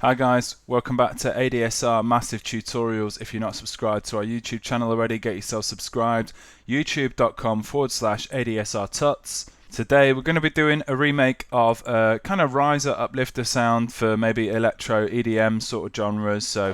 Hi guys, welcome back to ADSR Massive Tutorials. If you're not subscribed to our YouTube channel already, get yourself subscribed. youtube.com/ADSR Tuts. Today we're going to be doing a remake of a kind of riser uplifter sound for maybe electro EDM sort of genres. So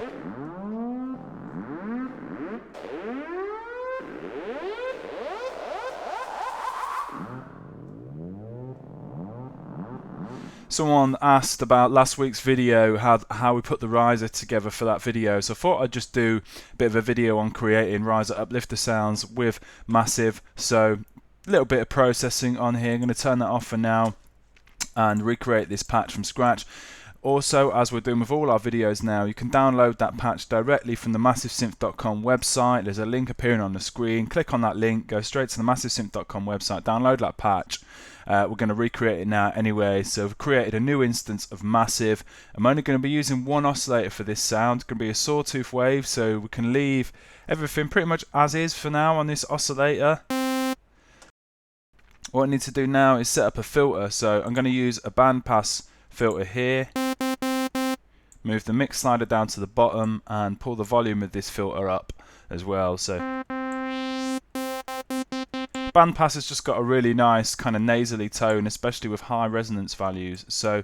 someone asked about last week's video, how we put the riser together for that video, so I thought I'd just do a bit of a video on creating riser uplifter sounds with Massive. So a little bit of processing on here. I'm going to turn that off for now and recreate this patch from scratch. Also, as we're doing with all our videos now, you can download that patch directly from the MassiveSynth.com website. There's a link appearing on the screen. Click on that link, go straight to the MassiveSynth.com website, download that patch. We're going to recreate it now anyway. So we've created a new instance of Massive. I'm only going to be using one oscillator for this sound. It's going to be a sawtooth wave, so we can leave everything pretty much as is for now on this oscillator. What I need to do now is set up a filter. So I'm going to use a bandpass filter here. Move the mix slider down to the bottom and pull the volume of this filter up as well. So bandpass has just got a really nice kind of nasally tone, especially with high resonance values. So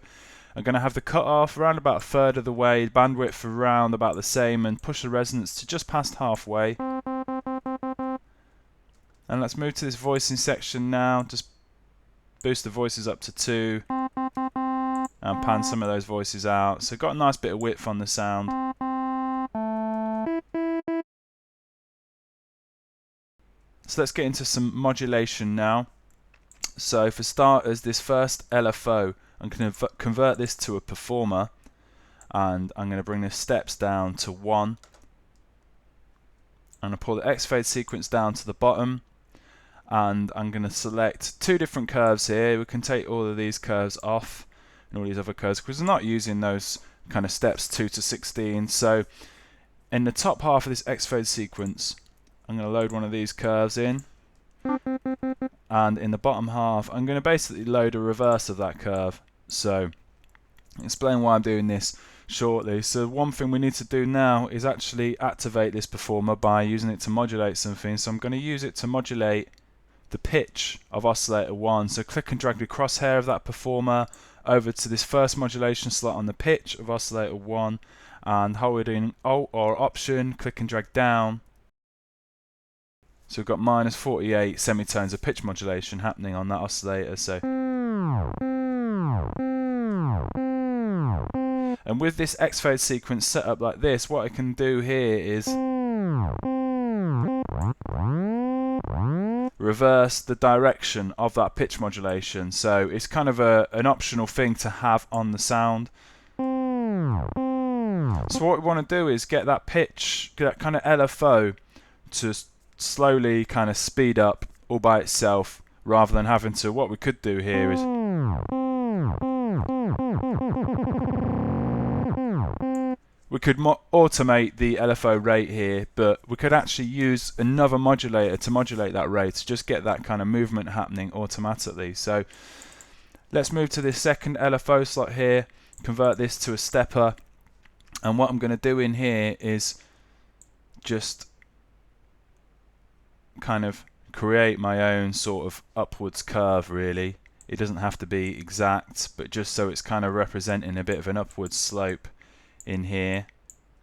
I'm going to have the cutoff around about a third of the way, bandwidth around about the same, and push the resonance to just past halfway. And let's move to this voicing section now. Just boost the voices up to 2 and pan some of those voices out. So got a nice bit of width on the sound. So let's get into some modulation now. So for starters, this first LFO, I'm going to convert this to a performer, and I'm going to bring the steps down to 1. I'm going to pull the X fade sequence down to the bottom, and I'm going to select 2 different curves here. We can take all of these curves off and all these other curves because we're not using those kind of steps 2 to 16. So in the top half of this X fade sequence, I'm going to load one of these curves in, and in the bottom half I'm going to basically load a reverse of that curve. So I'll explain why I'm doing this shortly. So one thing we need to do now is actually activate this performer by using it to modulate something. So I'm going to use it to modulate the pitch of oscillator 1. So click and drag the crosshair of that performer over to this first modulation slot on the pitch of oscillator 1, and holding Alt or Option, click and drag down. So we've got minus 48 semitones of pitch modulation happening on that oscillator. So, and with this X fade sequence set up like this, what I can do here is reverse the direction of that pitch modulation. So it's kind of an optional thing to have on the sound. So what we want to do is get that pitch, get that kind of LFO to slowly kind of speed up all by itself, rather than having to, what we could do here is we could automate the LFO rate here, but we could actually use another modulator to modulate that rate to just get that kind of movement happening automatically. So let's move to this second LFO slot here, convert this to a stepper, and what I'm going to do in here is just kind of create my own sort of upwards curve really. It doesn't have to be exact, but just so it's kind of representing a bit of an upwards slope in here.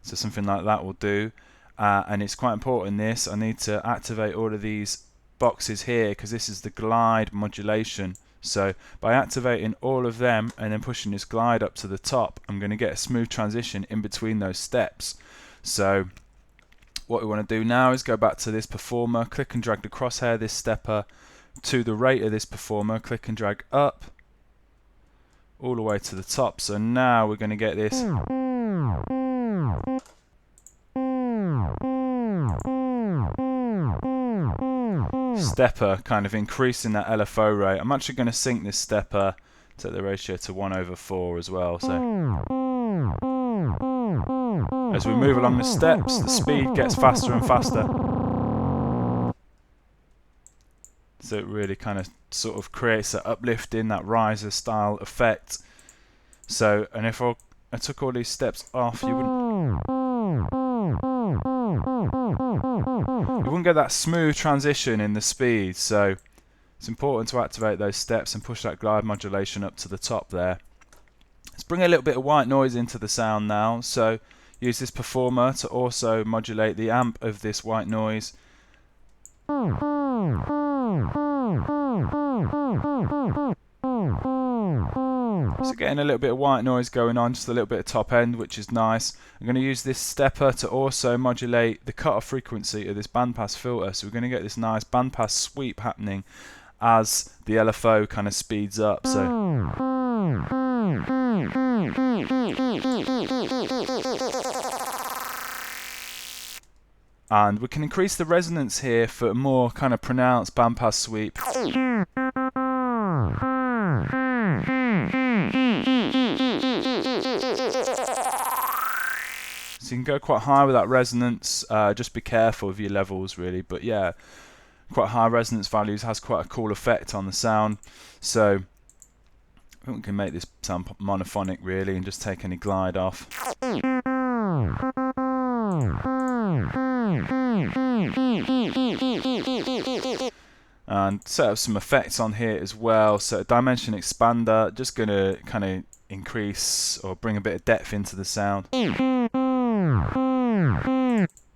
So something like that will do. And it's quite important this, I need to activate all of these boxes here because this is the glide modulation. So by activating all of them and then pushing this glide up to the top, I'm going to get a smooth transition in between those steps. So what we want to do now is go back to this performer, click and drag the crosshair, this stepper, to the rate of this performer, click and drag up all the way to the top. So now we're going to get this stepper kind of increasing that LFO rate. I'm actually going to sync this stepper, set the ratio to 1/4 as well. So as we move along the steps, the speed gets faster and faster. So it really kind of sort of creates that uplifting, that riser style effect. So, and if I I took all these steps off, you wouldn't get that smooth transition in the speed, so it's important to activate those steps and push that glide modulation up to the top there. Let's bring a little bit of white noise into the sound now, so use this performer to also modulate the amp of this white noise. So getting a little bit of white noise going on, just a little bit of top end, which is nice. I'm going to use this stepper to also modulate the cutoff frequency of this bandpass filter, so we're going to get this nice bandpass sweep happening as the LFO kind of speeds up. So and we can increase the resonance here for a more kind of pronounced bandpass sweep. So you can go quite high with that resonance, just be careful of your levels really, but yeah, quite high resonance values has quite a cool effect on the sound. So I think we can make this sound monophonic really and just take any glide off. And set up some effects on here as well. So a dimension expander, just going to kind of increase or bring a bit of depth into the sound. And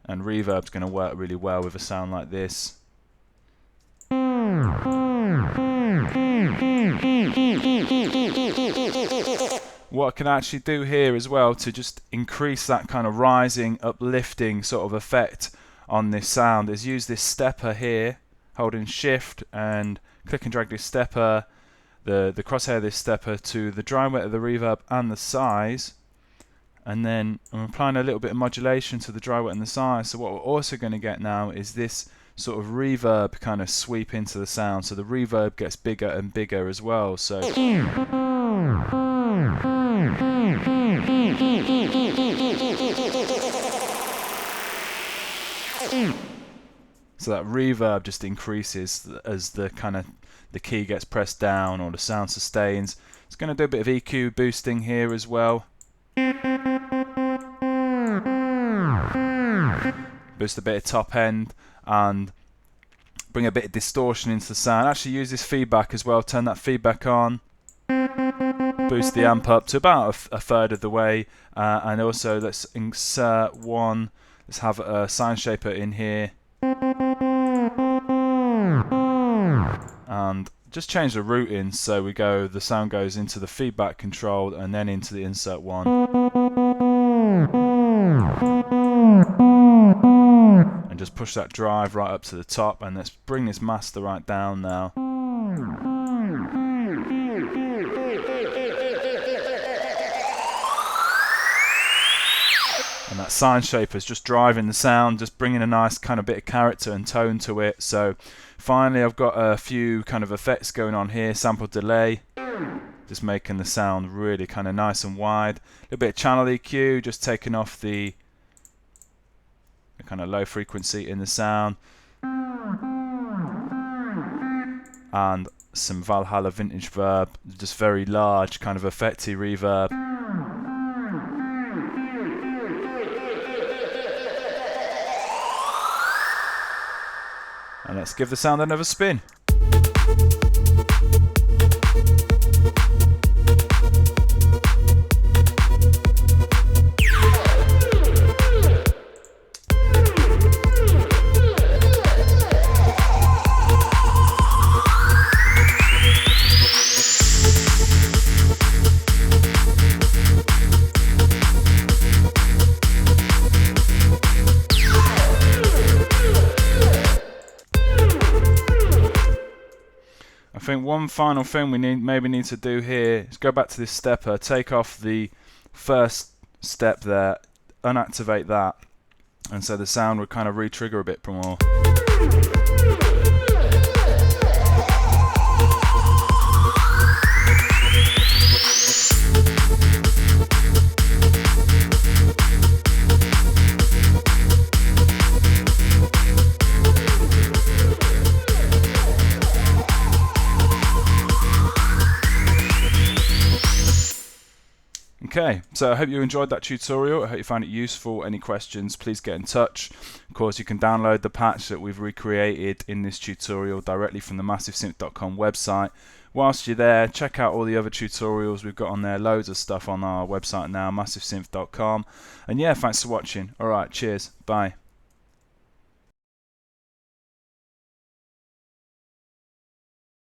reverb's going to work really well with a sound like this. What I can actually do here as well to just increase that kind of rising, uplifting sort of effect on this sound is use this stepper here, holding shift and click and drag this stepper, the crosshair of this stepper to the dry wet of the reverb and the size, and then I'm applying a little bit of modulation to the dry wet and the size. So what we're also going to get now is this sort of reverb kind of sweep into the sound, so the reverb gets bigger and bigger as well. So so that reverb just increases as the kind of the key gets pressed down or the sound sustains. It's going to do a bit of EQ boosting here as well. Boost a bit of top end and bring a bit of distortion into the sound. Actually use this feedback as well, turn that feedback on. Boost the amp up to about a third of the way, and also let's insert one, let's have a sine shaper in here. And just change the routing so we go, the sound goes into the feedback control and then into the insert one. And just push that drive right up to the top, and let's bring this master right down now. And that sine shaper is just driving the sound, just bringing a nice kind of bit of character and tone to it. So finally I've got a few kind of effects going on here, sample delay, just making the sound really kind of nice and wide. A little bit of channel EQ, just taking off the kind of low frequency in the sound. And some Valhalla vintage verb, just very large kind of effecty reverb. And let's give the sound another spin. I think one final thing we maybe need to do here is go back to this stepper, take off the first step there, unactivate that, and so the sound would kind of re-trigger a bit more. Okay, so I hope you enjoyed that tutorial. I hope you found it useful. Any questions, please get in touch. Of course, you can download the patch that we've recreated in this tutorial directly from the MassiveSynth.com website. Whilst you're there, check out all the other tutorials we've got on there. Loads of stuff on our website now, MassiveSynth.com. And yeah, thanks for watching. Alright, cheers. Bye.